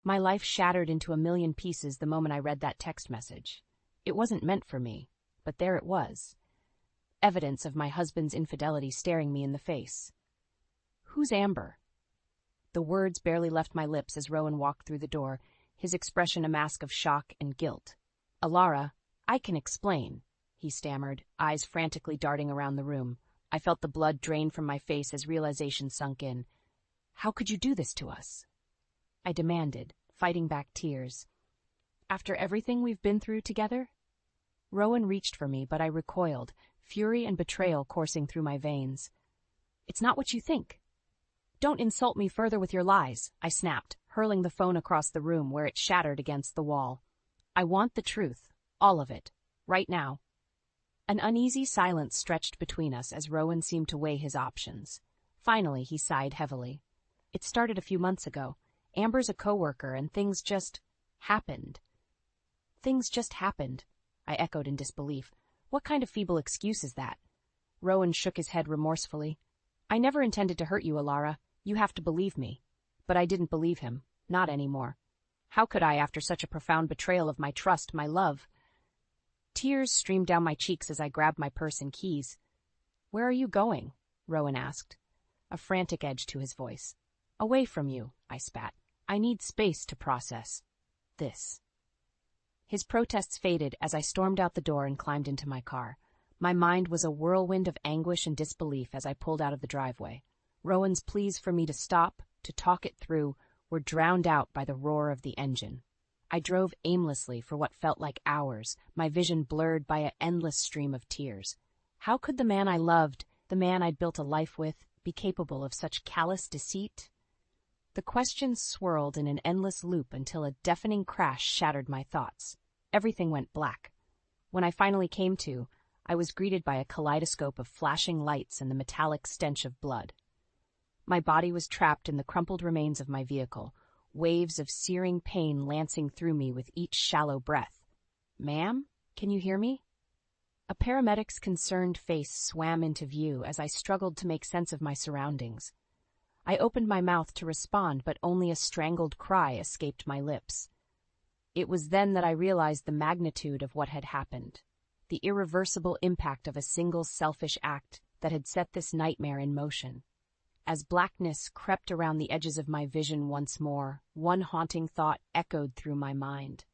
My life shattered into a million pieces the moment I read that text message. It wasn't meant for me, but there it was. Evidence of my husband's infidelity staring me in the face. "Who's Amber?" The words barely left my lips as Rowan walked through the door, his expression a mask of shock and guilt. "Alara, I can explain," he stammered, eyes frantically darting around the room. I felt the blood drain from my face as realization sunk in. "How could you do this to us?" I demanded, fighting back tears. "After everything we've been through together?" Rowan reached for me, but I recoiled, fury and betrayal coursing through my veins. "It's not what you think." "Don't insult me further with your lies," I snapped, hurling the phone across the room where it shattered against the wall. "I want the truth, all of it, right now." An uneasy silence stretched between us as Rowan seemed to weigh his options. Finally, he sighed heavily. "It started a few months ago. Amber's a coworker, and things just happened." "Things just happened," I echoed in disbelief. "What kind of feeble excuse is that?" Rowan shook his head remorsefully. "I never intended to hurt you, Alara. You have to believe me." But I didn't believe him. Not anymore. How could I after such a profound betrayal of my trust, my love? Tears streamed down my cheeks as I grabbed my purse and keys. "Where are you going?" Rowan asked, a frantic edge to his voice. "Away from you," I spat. "I need space to process this." His protests faded as I stormed out the door and climbed into my car. My mind was a whirlwind of anguish and disbelief as I pulled out of the driveway. Rowan's pleas for me to stop, to talk it through, were drowned out by the roar of the engine. I drove aimlessly for what felt like hours, my vision blurred by an endless stream of tears. How could the man I loved, the man I'd built a life with, be capable of such callous deceit? The questions swirled in an endless loop until a deafening crash shattered my thoughts. Everything went black. When I finally came to, I was greeted by a kaleidoscope of flashing lights and the metallic stench of blood. My body was trapped in the crumpled remains of my vehicle, waves of searing pain lancing through me with each shallow breath. "Ma'am, can you hear me?" A paramedic's concerned face swam into view as I struggled to make sense of my surroundings. I opened my mouth to respond, but only a strangled cry escaped my lips. It was then that I realized the magnitude of what had happened, the irreversible impact of a single selfish act that had set this nightmare in motion. As blackness crept around the edges of my vision once more, one haunting thought echoed through my mind.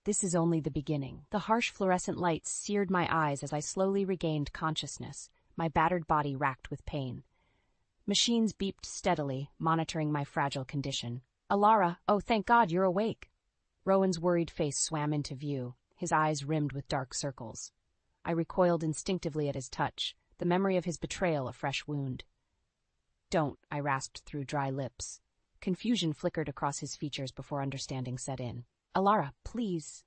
This is only the beginning. The harsh fluorescent lights seared my eyes as I slowly regained consciousness, my battered body racked with pain. Machines beeped steadily, monitoring my fragile condition. "Alara, oh thank God you're awake." Rowan's worried face swam into view, his eyes rimmed with dark circles. I recoiled instinctively at his touch, the memory of his betrayal a fresh wound. "Don't," I rasped through dry lips. Confusion flickered across his features before understanding set in. "Alara, please.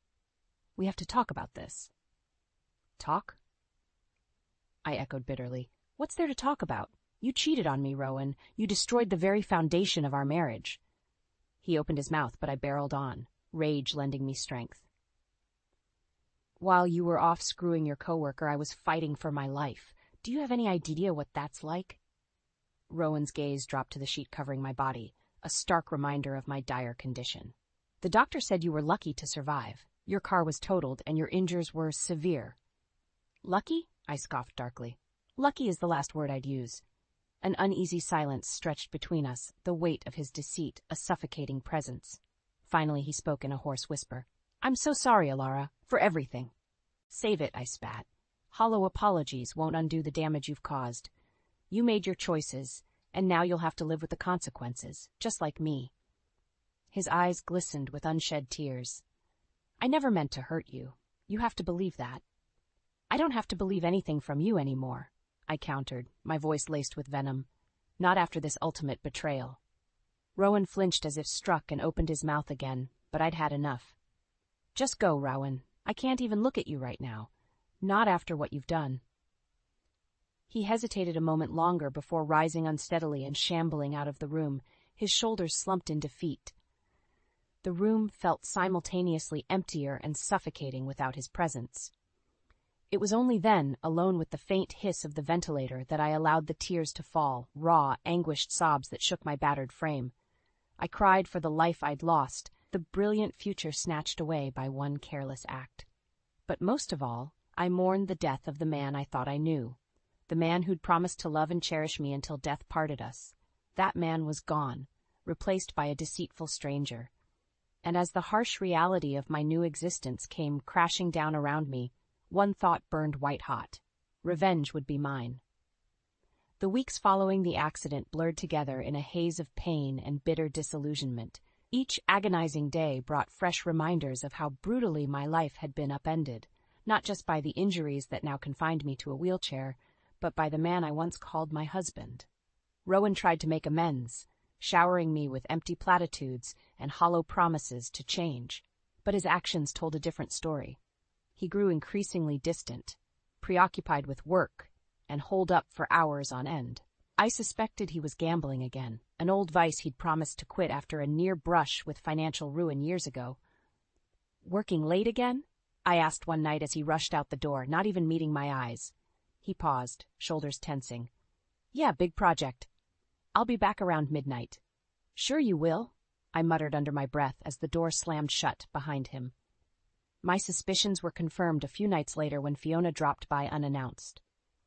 We have to talk about this." "Talk?" I echoed bitterly. "What's there to talk about? You cheated on me, Rowan. You destroyed the very foundation of our marriage." He opened his mouth, but I barreled on, rage lending me strength. "While you were off screwing your coworker, I was fighting for my life. Do you have any idea what that's like?" Rowan's gaze dropped to the sheet covering my body, a stark reminder of my dire condition. "The doctor said you were lucky to survive. Your car was totaled and your injuries were severe." "Lucky?" I scoffed darkly. "Lucky is the last word I'd use." An uneasy silence stretched between us, the weight of his deceit a suffocating presence. Finally he spoke in a hoarse whisper. "I'm so sorry, Alara, for everything." "Save it," I spat. "Hollow apologies won't undo the damage you've caused. You made your choices, and now you'll have to live with the consequences, just like me." His eyes glistened with unshed tears. "I never meant to hurt you. You have to believe that." "I don't have to believe anything from you anymore," I countered, my voice laced with venom. "Not after this ultimate betrayal." Rowan flinched as if struck and opened his mouth again, but I'd had enough. "Just go, Rowan. I can't even look at you right now. Not after what you've done." He hesitated a moment longer before rising unsteadily and shambling out of the room, his shoulders slumped in defeat. The room felt simultaneously emptier and suffocating without his presence. It was only then, alone with the faint hiss of the ventilator, that I allowed the tears to fall, raw, anguished sobs that shook my battered frame. I cried for the life I'd lost, the brilliant future snatched away by one careless act. But most of all, I mourned the death of the man I thought I knew, the man who'd promised to love and cherish me until death parted us. That man was gone, replaced by a deceitful stranger. And as the harsh reality of my new existence came crashing down around me, one thought burned white-hot. Revenge would be mine. The weeks following the accident blurred together in a haze of pain and bitter disillusionment. Each agonizing day brought fresh reminders of how brutally my life had been upended, not just by the injuries that now confined me to a wheelchair, but by the man I once called my husband. Rowan tried to make amends, showering me with empty platitudes and hollow promises to change, but his actions told a different story. He grew increasingly distant, preoccupied with work, and holed up for hours on end. I suspected he was gambling again, an old vice he'd promised to quit after a near brush with financial ruin years ago. "Working late again?" I asked one night as he rushed out the door, not even meeting my eyes. He paused, shoulders tensing. "Yeah, big project. I'll be back around midnight." "Sure you will," I muttered under my breath as the door slammed shut behind him. My suspicions were confirmed a few nights later when Fiona dropped by unannounced.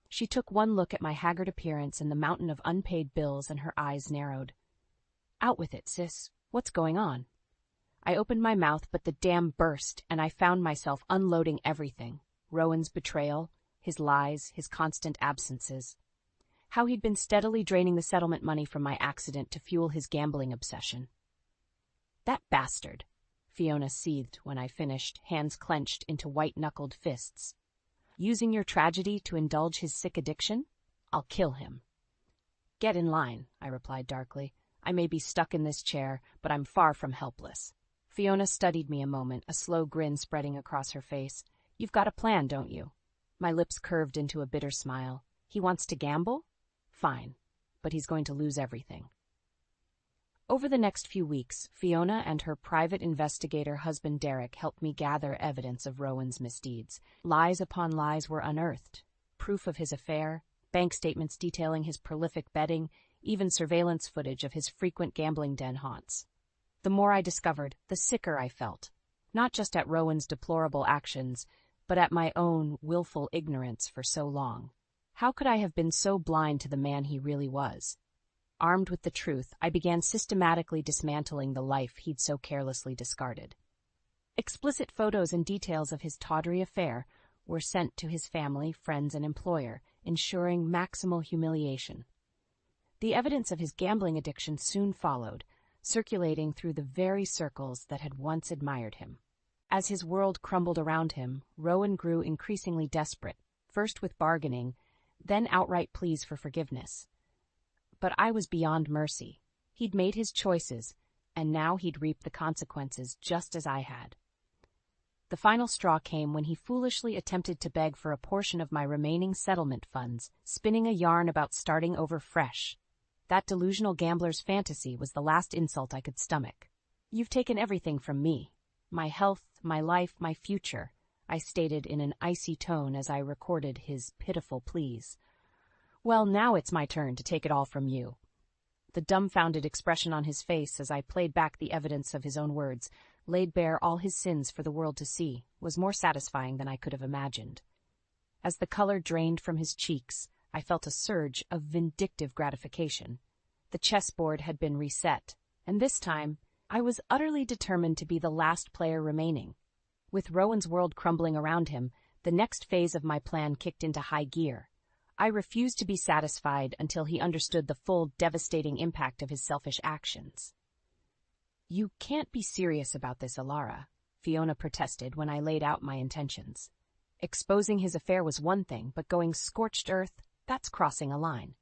She took one look at my haggard appearance and the mountain of unpaid bills, and her eyes narrowed. "Out with it, sis. What's going on?" I opened my mouth, but the dam burst, and I found myself unloading everything. Rowan's betrayal, his lies, his constant absences. How he'd been steadily draining the settlement money from my accident to fuel his gambling obsession. "That bastard," Fiona seethed when I finished, hands clenched into white-knuckled fists. "Using your tragedy to indulge his sick addiction? I'll kill him." "Get in line," I replied darkly. "I may be stuck in this chair, but I'm far from helpless." Fiona studied me a moment, a slow grin spreading across her face. "You've got a plan, don't you?" My lips curved into a bitter smile. "He wants to gamble? Fine, but he's going to lose everything." Over the next few weeks, Fiona and her private investigator husband Derek helped me gather evidence of Rowan's misdeeds. Lies upon lies were unearthed. Proof of his affair, bank statements detailing his prolific betting, even surveillance footage of his frequent gambling den haunts. The more I discovered, the sicker I felt. Not just at Rowan's deplorable actions, but at my own willful ignorance for so long. How could I have been so blind to the man he really was? Armed with the truth, I began systematically dismantling the life he'd so carelessly discarded. Explicit photos and details of his tawdry affair were sent to his family, friends, and employer, ensuring maximal humiliation. The evidence of his gambling addiction soon followed, circulating through the very circles that had once admired him. As his world crumbled around him, Rowan grew increasingly desperate, first with bargaining, then outright pleas for forgiveness. But I was beyond mercy. He'd made his choices, and now he'd reap the consequences just as I had. The final straw came when he foolishly attempted to beg for a portion of my remaining settlement funds, spinning a yarn about starting over fresh. That delusional gambler's fantasy was the last insult I could stomach. "You've taken everything from me. My health, my life, my future," I stated in an icy tone as I recorded his pitiful pleas. "Well, now it's my turn to take it all from you." The dumbfounded expression on his face as I played back the evidence of his own words, laid bare all his sins for the world to see, was more satisfying than I could have imagined. As the color drained from his cheeks, I felt a surge of vindictive gratification. The chessboard had been reset, and this time, I was utterly determined to be the last player remaining. With Rowan's world crumbling around him, the next phase of my plan kicked into high gear. I refused to be satisfied until he understood the full, devastating impact of his selfish actions. "You can't be serious about this, Alara," Fiona protested when I laid out my intentions. Exposing his affair was one thing, but going scorched earth, that's crossing a line.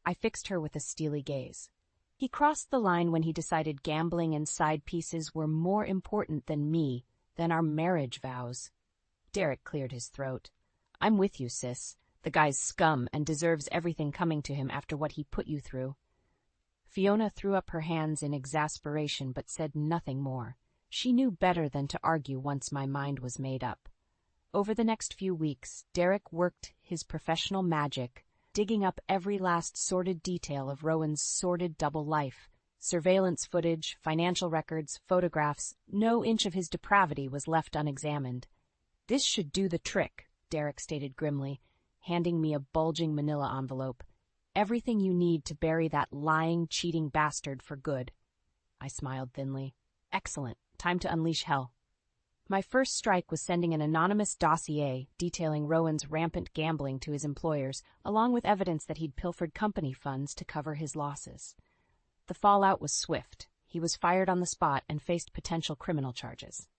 I fixed her with a steely gaze. He crossed the line when he decided gambling and side pieces were more important than me, than our marriage vows. Derek cleared his throat. "I'm with you, sis. The guy's scum and deserves everything coming to him after what he put you through." Fiona threw up her hands in exasperation but said nothing more. She knew better than to argue once my mind was made up. Over the next few weeks, Derek worked his professional magic, digging up every last sordid detail of Rowan's sordid double life, Surveillance footage, financial records, photographs, no inch of his depravity was left unexamined. "This should do the trick," Derek stated grimly, handing me a bulging manila envelope. "Everything you need to bury that lying, cheating bastard for good." I smiled thinly. "Excellent. Time to unleash hell." My first strike was sending an anonymous dossier detailing Rowan's rampant gambling to his employers, along with evidence that he'd pilfered company funds to cover his losses. The fallout was swift. He was fired on the spot and faced potential criminal charges.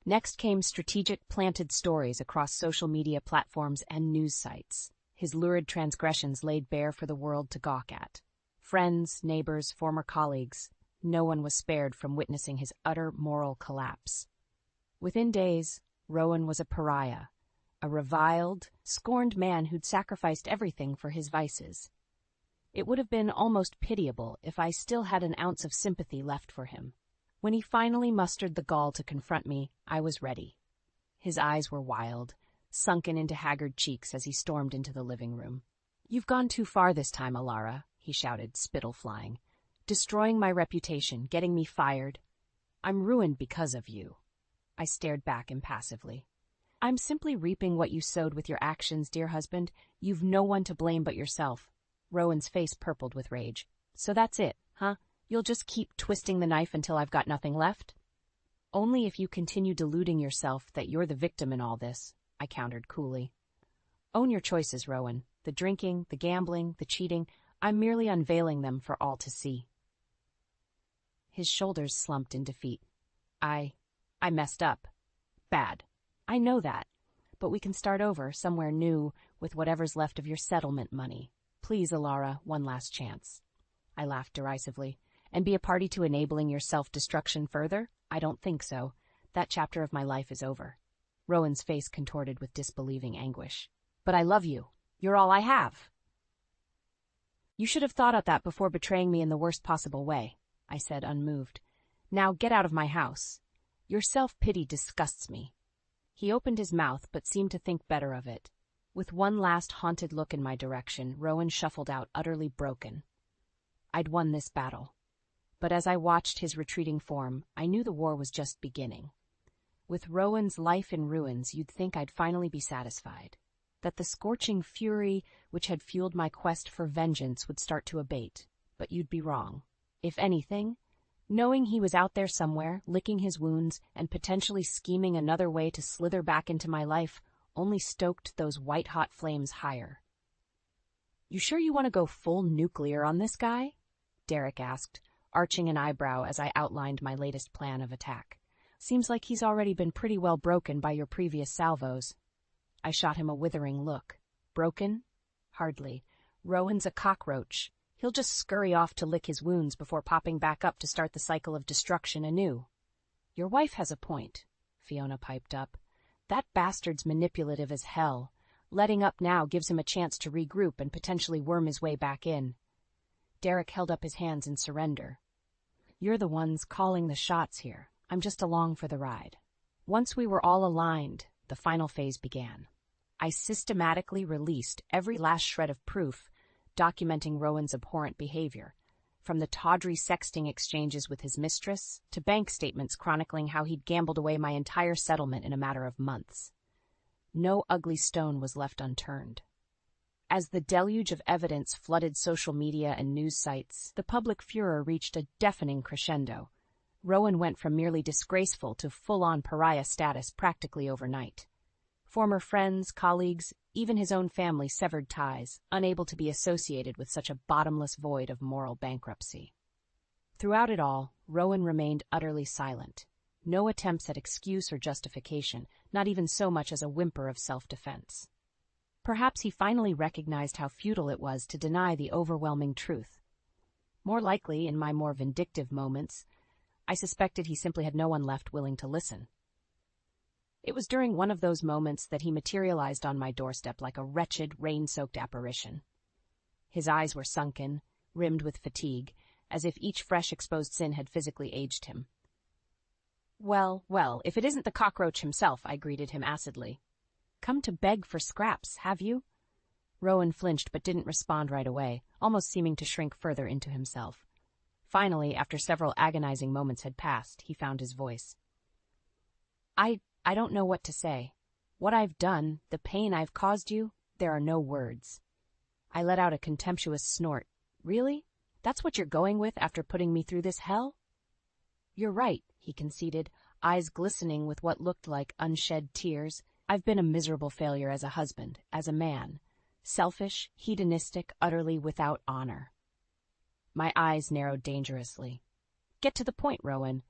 Next came strategic planted stories across social media platforms and news sites, his lurid transgressions laid bare for the world to gawk at. Friends, neighbors, former colleagues, no one was spared from witnessing his utter moral collapse. Within days, Rowan was a pariah, a reviled, scorned man who'd sacrificed everything for his vices. It would have been almost pitiable if I still had an ounce of sympathy left for him. When he finally mustered the gall to confront me, I was ready. His eyes were wild, sunken into haggard cheeks as he stormed into the living room. "You've gone too far this time, Alara," he shouted, spittle flying. "Destroying my reputation, getting me fired. I'm ruined because of you." I stared back impassively. "I'm simply reaping what you sowed with your actions, dear husband. You've no one to blame but yourself." Rowan's face purpled with rage. "So that's it, huh? You'll just keep twisting the knife until I've got nothing left?" "Only if you continue deluding yourself that you're the victim in all this," I countered coolly. "Own your choices, Rowan. The drinking, the gambling, the cheating, I'm merely unveiling them for all to see." His shoulders slumped in defeat. I messed up. Bad. I know that. But we can start over, somewhere new, with whatever's left of your settlement money. Please, Alara, one last chance." I laughed derisively. "And be a party to enabling your self-destruction further? I don't think so. That chapter of my life is over." Rowan's face contorted with disbelieving anguish. "But I love you. You're all I have." "You should have thought of that before betraying me in the worst possible way," I said, unmoved. "Now get out of my house. Your self-pity disgusts me." He opened his mouth but seemed to think better of it. With one last haunted look in my direction, Rowan shuffled out, utterly broken. I'd won this battle. But as I watched his retreating form, I knew the war was just beginning. With Rowan's life in ruins, you'd think I'd finally be satisfied. That the scorching fury which had fueled my quest for vengeance would start to abate. But you'd be wrong. If anything, knowing he was out there somewhere, licking his wounds, and potentially scheming another way to slither back into my life, only stoked those white-hot flames higher. "You sure you want to go full nuclear on this guy?" Derek asked, arching an eyebrow as I outlined my latest plan of attack. "Seems like he's already been pretty well broken by your previous salvos." I shot him a withering look. "Broken? Hardly. Rowan's a cockroach. He'll just scurry off to lick his wounds before popping back up to start the cycle of destruction anew." "Your wife has a point," Fiona piped up. "That bastard's manipulative as hell. Letting up now gives him a chance to regroup and potentially worm his way back in." Derek held up his hands in surrender. "You're the ones calling the shots here. I'm just along for the ride." Once we were all aligned, the final phase began. I systematically released every last shred of proof documenting Rowan's abhorrent behavior, from the tawdry sexting exchanges with his mistress to bank statements chronicling how he'd gambled away my entire settlement in a matter of months. No ugly stone was left unturned. As the deluge of evidence flooded social media and news sites, the public furor reached a deafening crescendo. Rowan went from merely disgraceful to full-on pariah status practically overnight. Former friends, colleagues, even his own family severed ties, unable to be associated with such a bottomless void of moral bankruptcy. Throughout it all, Rowan remained utterly silent. No attempts at excuse or justification, not even so much as a whimper of self-defense. Perhaps he finally recognized how futile it was to deny the overwhelming truth. More likely, in my more vindictive moments, I suspected he simply had no one left willing to listen. It was during one of those moments that he materialized on my doorstep like a wretched, rain-soaked apparition. His eyes were sunken, rimmed with fatigue, as if each fresh exposed sin had physically aged him. Well, if it isn't the cockroach himself," I greeted him acidly. "Come to beg for scraps, have you?" Rowan flinched but didn't respond right away, almost seeming to shrink further into himself. Finally, after several agonizing moments had passed, he found his voice. I don't know what to say. What I've done, the pain I've caused you, there are no words. I let out a contemptuous snort. Really? That's what you're going with after putting me through this hell? You're right, he conceded, eyes glistening with what looked like unshed tears. I've been a miserable failure as a husband, as a man. Selfish, hedonistic, utterly without honor. My eyes narrowed dangerously. Get to the point, Rowan.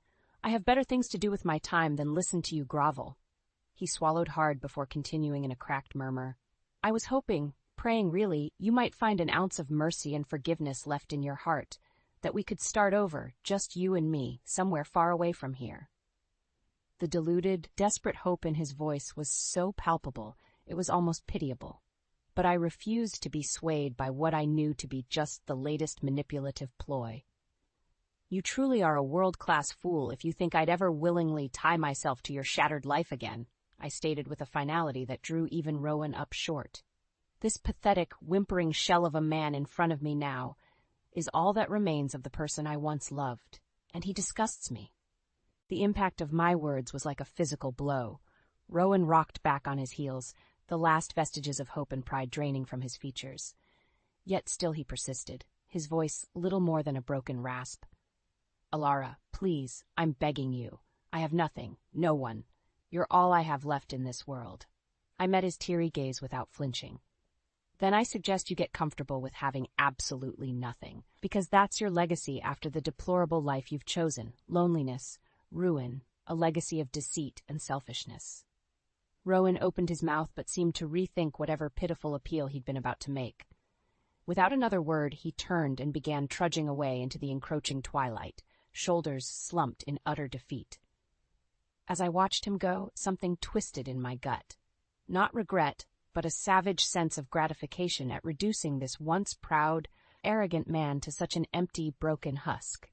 I have better things to do with my time than listen to you grovel. He swallowed hard before continuing in a cracked murmur. I was hoping, praying really, you might find an ounce of mercy and forgiveness left in your heart, that we could start over, just you and me, somewhere far away from here. The deluded, desperate hope in his voice was so palpable, it was almost pitiable. But I refused to be swayed by what I knew to be just the latest manipulative ploy. You truly are a world-class fool if you think I'd ever willingly tie myself to your shattered life again, I stated with a finality that drew even Rowan up short. This pathetic, whimpering shell of a man in front of me now is all that remains of the person I once loved, and he disgusts me. The impact of my words was like a physical blow. Rowan rocked back on his heels, the last vestiges of hope and pride draining from his features. Yet still he persisted, his voice little more than a broken rasp. Alara, please, I'm begging you. I have nothing, no one. You're all I have left in this world. I met his teary gaze without flinching. Then I suggest you get comfortable with having absolutely nothing, because that's your legacy after the deplorable life you've chosen, loneliness, ruin, a legacy of deceit and selfishness. Rowan opened his mouth but seemed to rethink whatever pitiful appeal he'd been about to make. Without another word, he turned and began trudging away into the encroaching twilight, shoulders slumped in utter defeat. As I watched him go, something twisted in my gut. Not regret, but a savage sense of gratification at reducing this once proud, arrogant man to such an empty, broken husk.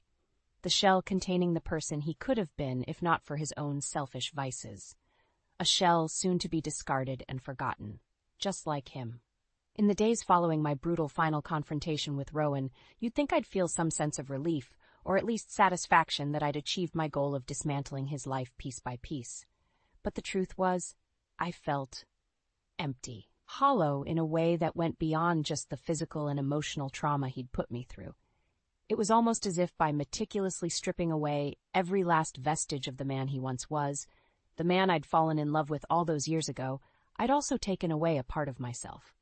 The shell containing the person he could have been if not for his own selfish vices. A shell soon to be discarded and forgotten, just like him. In the days following my brutal final confrontation with Rowan, you'd think I'd feel some sense of relief, or at least satisfaction that I'd achieved my goal of dismantling his life piece by piece. But the truth was, I felt empty, hollow in a way that went beyond just the physical and emotional trauma he'd put me through. It was almost as if by meticulously stripping away every last vestige of the man he once was, the man I'd fallen in love with all those years ago, I'd also taken away a part of myself.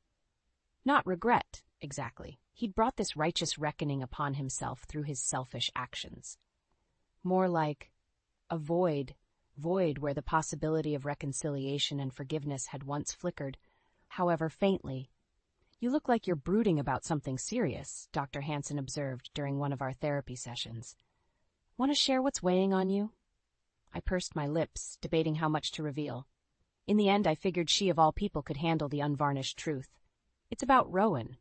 Not regret, exactly. He'd brought this righteous reckoning upon himself through his selfish actions. More like a void where the possibility of reconciliation and forgiveness had once flickered, however faintly. You look like you're brooding about something serious, Dr. Hansen observed during one of our therapy sessions. Want to share what's weighing on you? I pursed my lips, debating how much to reveal. In the end, I figured she of all people could handle the unvarnished truth. It's about Rowan.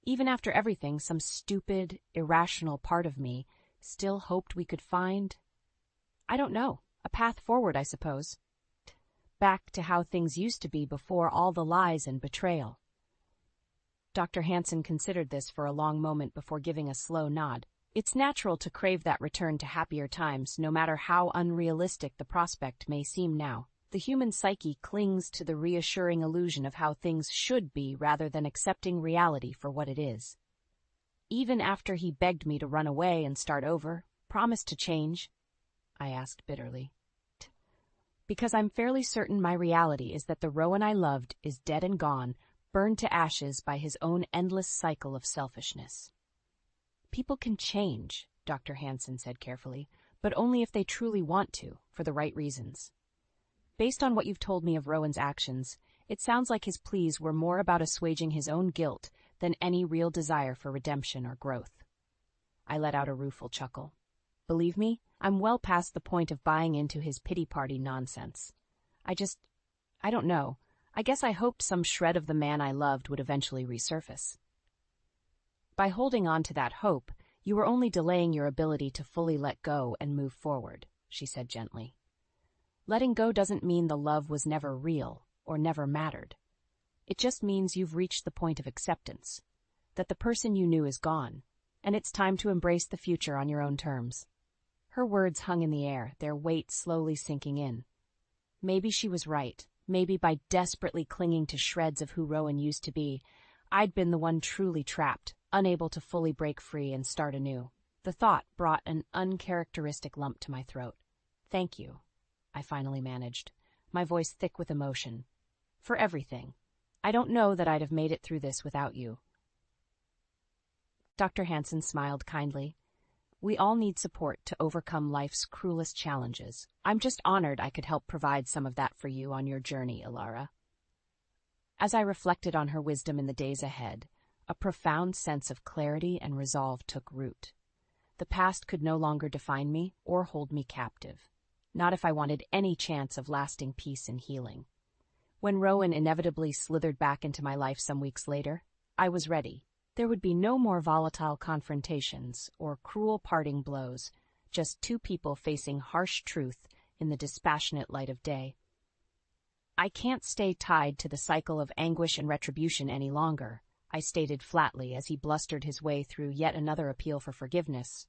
Even after everything, some stupid, irrational part of me still hoped we could find, I don't know, a path forward, I suppose. Back to how things used to be before all the lies and betrayal. Dr. Hansen considered this for a long moment before giving a slow nod. It's natural to crave that return to happier times, no matter how unrealistic the prospect may seem now. The human psyche clings to the reassuring illusion of how things should be rather than accepting reality for what it is. Even after he begged me to run away and start over, promised to change, I asked bitterly. Because I'm fairly certain my reality is that the Rowan I loved is dead and gone, burned to ashes by his own endless cycle of selfishness. People can change, Dr. Hansen said carefully, but only if they truly want to, for the right reasons. Based on what you've told me of Rowan's actions, it sounds like his pleas were more about assuaging his own guilt than any real desire for redemption or growth. I let out a rueful chuckle. Believe me, I'm well past the point of buying into his pity party nonsense. I don't know. I guess I hoped some shred of the man I loved would eventually resurface. By holding on to that hope, you were only delaying your ability to fully let go and move forward, she said gently. Letting go doesn't mean the love was never real or never mattered. It just means you've reached the point of acceptance, that the person you knew is gone, and it's time to embrace the future on your own terms." Her words hung in the air, their weight slowly sinking in. Maybe she was right. Maybe by desperately clinging to shreds of who Rowan used to be, I'd been the one truly trapped, unable to fully break free and start anew. The thought brought an uncharacteristic lump to my throat. "Thank you," I finally managed, my voice thick with emotion. "For everything. I don't know that I'd have made it through this without you." Dr. Hansen smiled kindly. "We all need support to overcome life's cruelest challenges. I'm just honored I could help provide some of that for you on your journey, Ilara." As I reflected on her wisdom in the days ahead, a profound sense of clarity and resolve took root. The past could no longer define me or hold me captive. Not if I wanted any chance of lasting peace and healing. When Rowan inevitably slithered back into my life some weeks later, I was ready. There would be no more volatile confrontations or cruel parting blows, just two people facing harsh truth in the dispassionate light of day. "I can't stay tied to the cycle of anguish and retribution any longer," I stated flatly as he blustered his way through yet another appeal for forgiveness.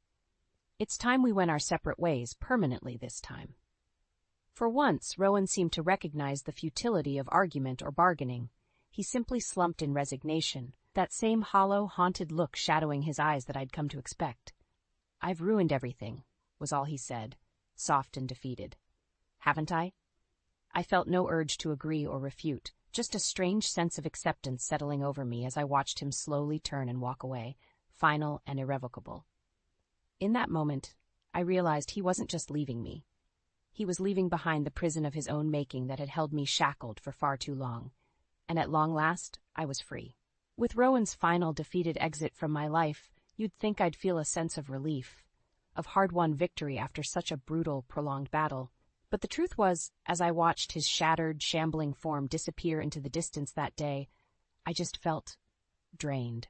"It's time we went our separate ways, permanently this time." For once, Rowan seemed to recognize the futility of argument or bargaining. He simply slumped in resignation, that same hollow, haunted look shadowing his eyes that I'd come to expect. "I've ruined everything," was all he said, soft and defeated. "Haven't I?" I felt no urge to agree or refute, just a strange sense of acceptance settling over me as I watched him slowly turn and walk away, final and irrevocable. In that moment, I realized he wasn't just leaving me. He was leaving behind the prison of his own making that had held me shackled for far too long. And at long last, I was free. With Rowan's final defeated exit from my life, you'd think I'd feel a sense of relief, of hard-won victory after such a brutal, prolonged battle. But the truth was, as I watched his shattered, shambling form disappear into the distance that day, I just felt drained.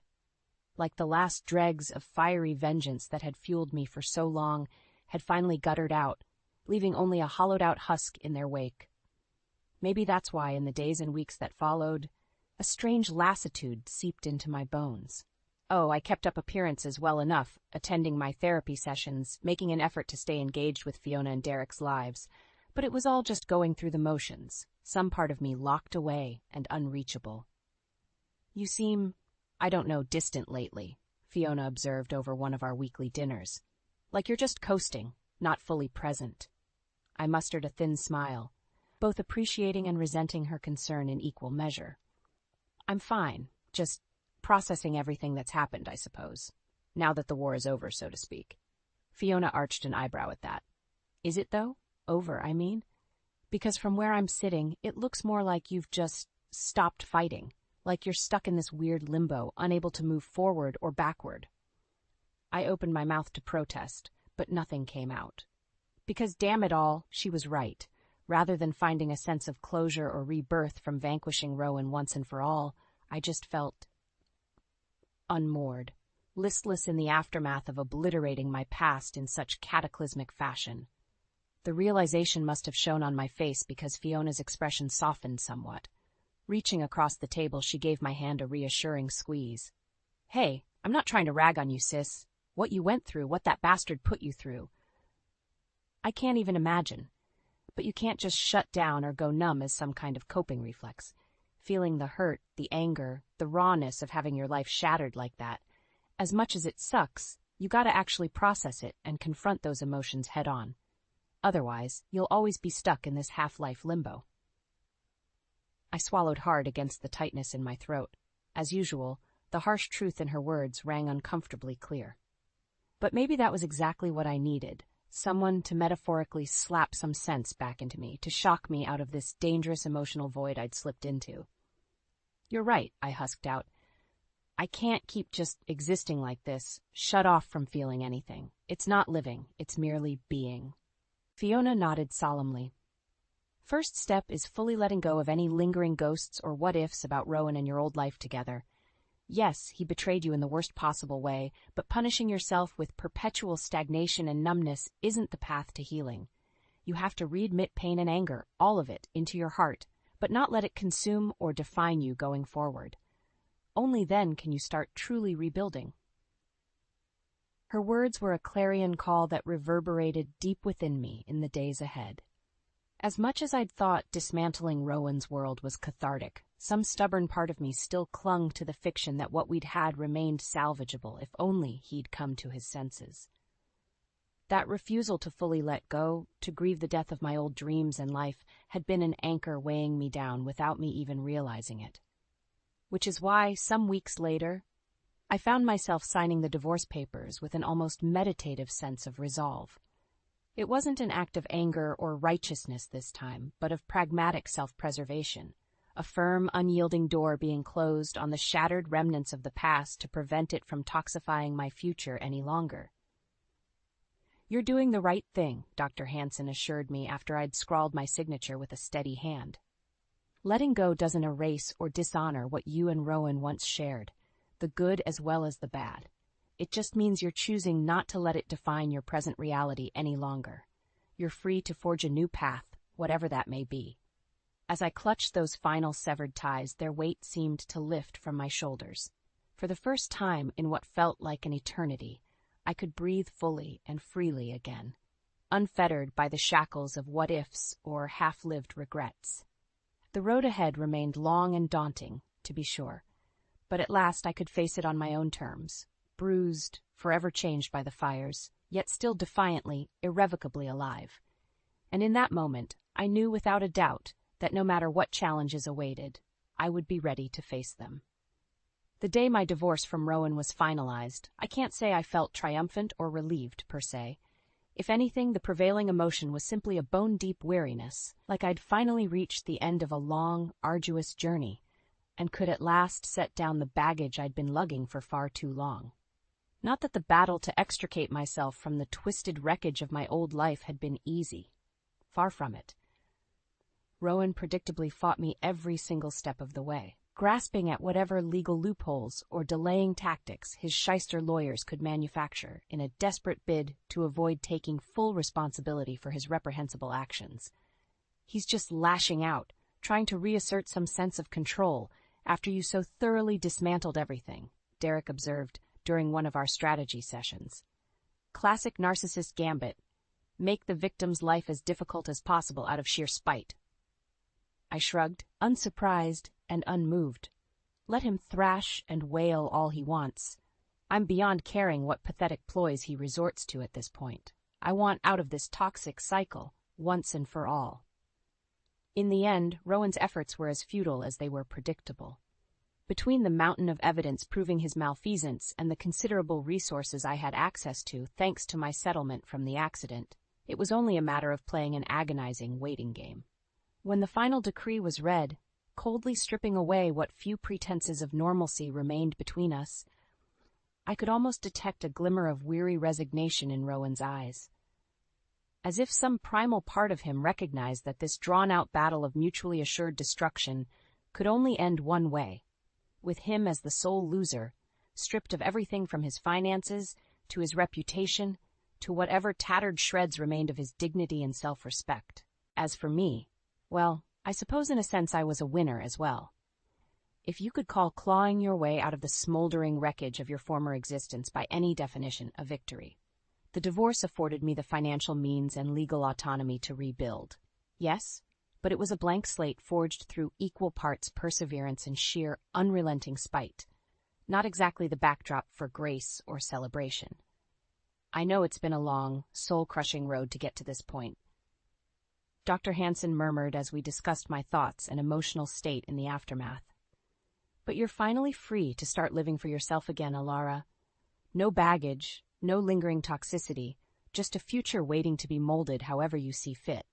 Like the last dregs of fiery vengeance that had fueled me for so long had finally guttered out, leaving only a hollowed-out husk in their wake. Maybe that's why, in the days and weeks that followed, a strange lassitude seeped into my bones. Oh, I kept up appearances well enough, attending my therapy sessions, making an effort to stay engaged with Fiona and Derek's lives, but it was all just going through the motions, some part of me locked away and unreachable. "You seem, I don't know, distant lately," Fiona observed over one of our weekly dinners. "Like you're just coasting, not fully present." I mustered a thin smile, both appreciating and resenting her concern in equal measure. "I'm fine, just processing everything that's happened, I suppose. Now that the war is over, so to speak." Fiona arched an eyebrow at that. "Is it, though? Over, I mean? Because from where I'm sitting, it looks more like you've just stopped fighting, like you're stuck in this weird limbo, unable to move forward or backward." I opened my mouth to protest, but nothing came out. Because, damn it all, she was right. Rather than finding a sense of closure or rebirth from vanquishing Rowan once and for all, I just felt unmoored, listless in the aftermath of obliterating my past in such cataclysmic fashion. The realization must have shown on my face because Fiona's expression softened somewhat. Reaching across the table, she gave my hand a reassuring squeeze. "Hey, I'm not trying to rag on you, sis. What you went through, what that bastard put you through, I can't even imagine. But you can't just shut down or go numb as some kind of coping reflex. Feeling the hurt, the anger, the rawness of having your life shattered like that, as much as it sucks, you gotta actually process it and confront those emotions head on. Otherwise, you'll always be stuck in this half-life limbo." I swallowed hard against the tightness in my throat. As usual, the harsh truth in her words rang uncomfortably clear. But maybe that was exactly what I needed. Someone to metaphorically slap some sense back into me, to shock me out of this dangerous emotional void I'd slipped into. "You're right," I husked out. "I can't keep just existing like this, shut off from feeling anything. It's not living, it's merely being." Fiona nodded solemnly. "First step is fully letting go of any lingering ghosts or what-ifs about Rowan and your old life together. Yes, he betrayed you in the worst possible way, but punishing yourself with perpetual stagnation and numbness isn't the path to healing. You have to readmit pain and anger, all of it, into your heart, but not let it consume or define you going forward. Only then can you start truly rebuilding." Her words were a clarion call that reverberated deep within me in the days ahead. As much as I'd thought dismantling Rowan's world was cathartic, some stubborn part of me still clung to the fiction that what we'd had remained salvageable if only he'd come to his senses. That refusal to fully let go, to grieve the death of my old dreams and life, had been an anchor weighing me down without me even realizing it. Which is why, some weeks later, I found myself signing the divorce papers with an almost meditative sense of resolve. It wasn't an act of anger or righteousness this time, but of pragmatic self-preservation, a firm, unyielding door being closed on the shattered remnants of the past to prevent it from toxifying my future any longer. "You're doing the right thing," Dr. Hansen assured me after I'd scrawled my signature with a steady hand. "Letting go doesn't erase or dishonor what you and Rowan once shared, the good as well as the bad. It just means you're choosing not to let it define your present reality any longer. You're free to forge a new path, whatever that may be." As I clutched those final severed ties, their weight seemed to lift from my shoulders. For the first time in what felt like an eternity, I could breathe fully and freely again, unfettered by the shackles of what-ifs or half-lived regrets. The road ahead remained long and daunting, to be sure, but at last I could face it on my own terms. Bruised, forever changed by the fires, yet still defiantly, irrevocably alive. And in that moment, I knew without a doubt that no matter what challenges awaited, I would be ready to face them. The day my divorce from Rowan was finalized, I can't say I felt triumphant or relieved, per se. If anything, the prevailing emotion was simply a bone-deep weariness, like I'd finally reached the end of a long, arduous journey, and could at last set down the baggage I'd been lugging for far too long. Not that the battle to extricate myself from the twisted wreckage of my old life had been easy. Far from it. Rowan predictably fought me every single step of the way, grasping at whatever legal loopholes or delaying tactics his shyster lawyers could manufacture in a desperate bid to avoid taking full responsibility for his reprehensible actions. "He's just lashing out, trying to reassert some sense of control after you so thoroughly dismantled everything," Derek observed during one of our strategy sessions. "Classic narcissist gambit. Make the victim's life as difficult as possible out of sheer spite." I shrugged, unsurprised and unmoved. Let him thrash and wail all he wants. I'm beyond caring what pathetic ploys he resorts to at this point. I want out of this toxic cycle, once and for all. In the end, Rowan's efforts were as futile as they were predictable. Between the mountain of evidence proving his malfeasance and the considerable resources I had access to thanks to my settlement from the accident, it was only a matter of playing an agonizing waiting game. When the final decree was read, coldly stripping away what few pretenses of normalcy remained between us, I could almost detect a glimmer of weary resignation in Rowan's eyes. As if some primal part of him recognized that this drawn-out battle of mutually assured destruction could only end one way, with him as the sole loser, stripped of everything from his finances to his reputation to whatever tattered shreds remained of his dignity and self-respect. As for me, well, I suppose in a sense I was a winner as well. If you could call clawing your way out of the smoldering wreckage of your former existence by any definition a victory. The divorce afforded me the financial means and legal autonomy to rebuild. Yes, but it was a blank slate forged through equal parts perseverance and sheer, unrelenting spite, not exactly the backdrop for grace or celebration. I know it's been a long, soul-crushing road to get to this point. Dr. Hansen murmured as we discussed my thoughts and emotional state in the aftermath. But you're finally free to start living for yourself again, Alara. No baggage, no lingering toxicity, just a future waiting to be molded however you see fit.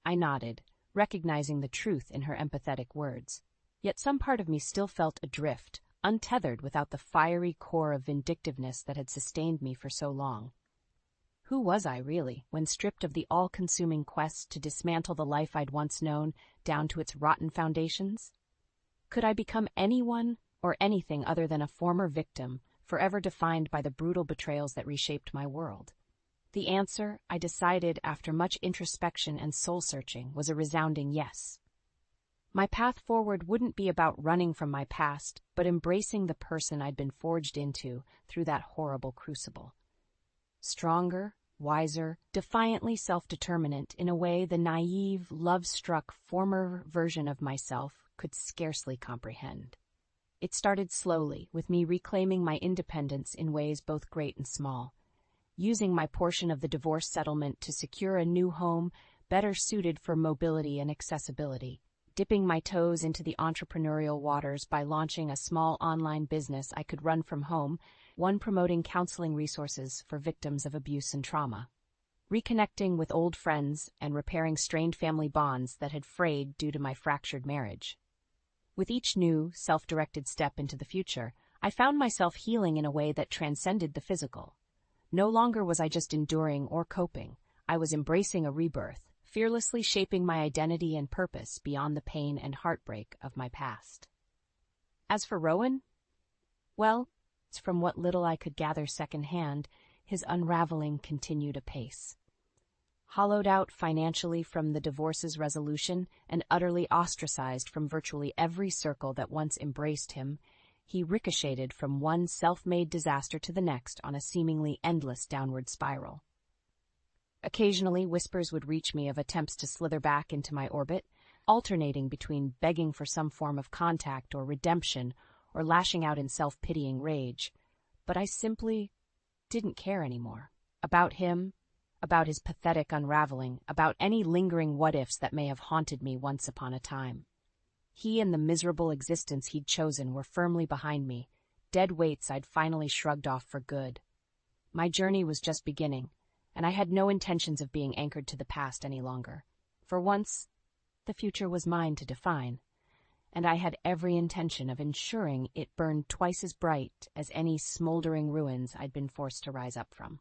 I nodded, recognizing the truth in her empathetic words. Yet some part of me still felt adrift, untethered without the fiery core of vindictiveness that had sustained me for so long. Who was I, really, when stripped of the all-consuming quest to dismantle the life I'd once known down to its rotten foundations? Could I become anyone or anything other than a former victim, forever defined by the brutal betrayals that reshaped my world? The answer, I decided after much introspection and soul-searching, was a resounding yes. My path forward wouldn't be about running from my past, but embracing the person I'd been forged into through that horrible crucible. Stronger, wiser, defiantly self-determinant in a way the naive, love-struck former version of myself could scarcely comprehend. It started slowly, with me reclaiming my independence in ways both great and small, using my portion of the divorce settlement to secure a new home better suited for mobility and accessibility, dipping my toes into the entrepreneurial waters by launching a small online business I could run from home, one promoting counseling resources for victims of abuse and trauma, reconnecting with old friends and repairing strained family bonds that had frayed due to my fractured marriage. With each new, self-directed step into the future, I found myself healing in a way that transcended the physical. No longer was I just enduring or coping. I was embracing a rebirth, fearlessly shaping my identity and purpose beyond the pain and heartbreak of my past. As for Rowan, well, from what little I could gather secondhand, his unraveling continued apace. Hollowed out financially from the divorce's resolution and utterly ostracized from virtually every circle that once embraced him, he ricocheted from one self-made disaster to the next on a seemingly endless downward spiral. Occasionally, whispers would reach me of attempts to slither back into my orbit, alternating between begging for some form of contact or redemption or lashing out in self-pitying rage. But I simply didn't care anymore. About him, about his pathetic unraveling, about any lingering what-ifs that may have haunted me once upon a time. He and the miserable existence he'd chosen were firmly behind me, dead weights I'd finally shrugged off for good. My journey was just beginning, and I had no intentions of being anchored to the past any longer. For once, the future was mine to define, and I had every intention of ensuring it burned twice as bright as any smoldering ruins I'd been forced to rise up from.